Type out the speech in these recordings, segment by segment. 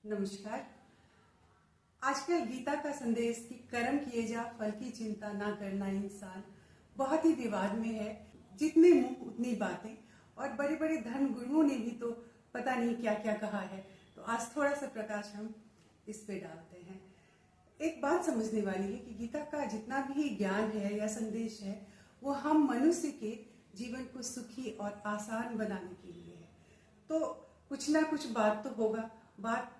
नमस्कार। आजकल गीता का संदेश कि कर्म किए जा फल की चिंता ना करना इंसान बहुत ही विवाद में है। जितने मुंह उतनी बातें, और बड़े बड़े धर्म गुरुओं ने भी तो पता नहीं क्या क्या कहा है। तो आज थोड़ा सा प्रकाश हम इस पे डालते हैं। एक बात समझने वाली है कि गीता का जितना भी ज्ञान है या संदेश है वो हम मनुष्य के जीवन को सुखी और आसान बनाने के लिए है। तो कुछ ना कुछ बात तो होगा, बात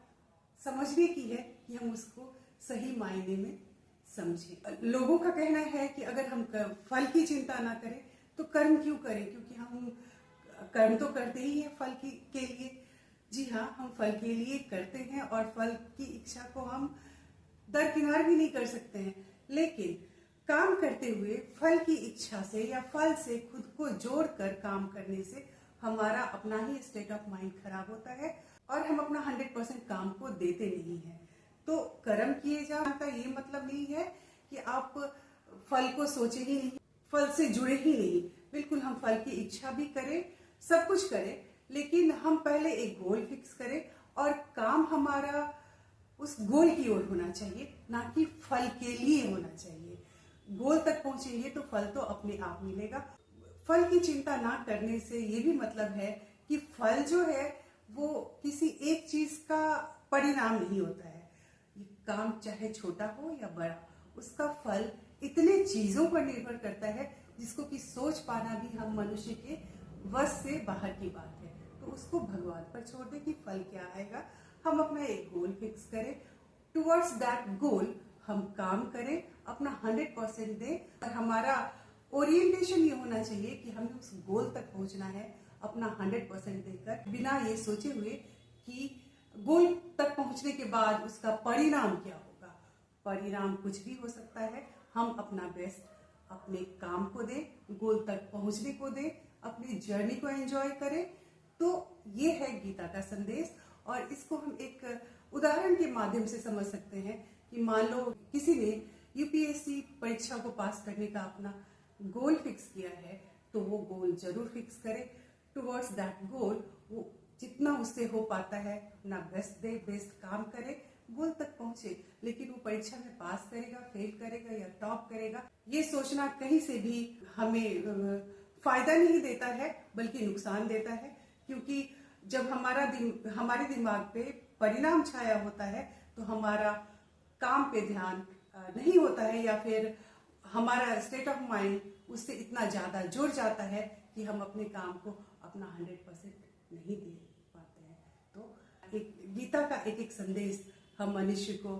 समझने की है कि हम उसको सही मायने में समझें। लोगों का कहना है कि अगर हम फल की चिंता ना करें तो कर्म क्यों करें, क्योंकि हम कर्म तो करते ही हैं फल के लिए। जी हाँ, हम फल के लिए करते हैं और फल की इच्छा को हम दरकिनार भी नहीं कर सकते हैं। लेकिन काम करते हुए फल की इच्छा से या फल से खुद को जोड़कर काम करने से हमारा अपना ही स्टेट ऑफ माइंड खराब होता है और हम अपना 100% काम को देते नहीं हैं। तो कर्म किए जाने का ये मतलब नहीं है कि आप फल को सोचे ही नहीं, फल से जुड़े ही नहीं। बिल्कुल हम फल की इच्छा भी करें, सब कुछ करें, लेकिन हम पहले एक गोल फिक्स करें और काम हमारा उस गोल की ओर होना चाहिए, ना कि फल के लिए होना चाहिए। गोल तक पहुंचेंगे तो फल तो अपने आप मिलेगा। फल की चिंता ना करने से ये भी मतलब है कि फल जो है वो किसी एक चीज का परिणाम नहीं होता है। ये काम चाहे छोटा हो या बड़ा, उसका फल इतने चीजों पर निर्भर करता है जिसको कि सोच पाना भी हम मनुष्य के वश से बाहर की बात है। तो उसको भगवान पर छोड़ दे कि फल क्या आएगा। हम अपना एक गोल फिक्स करें, टुवर्ड्स दैट गोल हम काम करें, अपना 100% दें और हमारा ओरिएंटेशन ये होना चाहिए कि हमें उस गोल तक पहुंचना है अपना 100% देकर, बिना ये सोचे हुए कि गोल तक पहुंचने के बाद उसका परिणाम क्या होगा। परिणाम कुछ भी हो सकता है। हम अपना बेस्ट अपने काम को दें, गोल तक पहुंचने को दें, अपनी जर्नी को एंजॉय करें। तो ये है गीता का संदेश। और इसको हम एक उदाहरण के माध्यम से समझ सकते हैं कि मान लो किसी ने यूपीएससी परीक्षा को पास करने का अपना गोल फिक्स किया है, तो वो गोल जरूर फिक्स करे। टुवर्ड्स दैट गोल वो जितना उससे हो पाता है अपना बेस्ट दे, बेस्ट काम करे, गोल तक पहुंचे। लेकिन वो परीक्षा में पास करेगा, फेल करेगा या टॉप करेगा, ये सोचना कहीं से भी हमें फायदा नहीं देता है, बल्कि नुकसान देता है। क्योंकि जब हमारे दिमाग पे परिणाम छाया होता है तो हमारा काम पे ध्यान नहीं होता है, या फिर हमारा स्टेट ऑफ माइंड उससे इतना ज्यादा जुड़ जाता है कि हम अपने काम को अपना 100% नहीं दे पाते हैं। तो एक गीता का एक एक संदेश हम मनुष्य को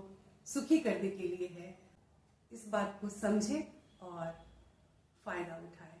सुखी करने के लिए है। इस बात को समझें और फायदा उठाएं।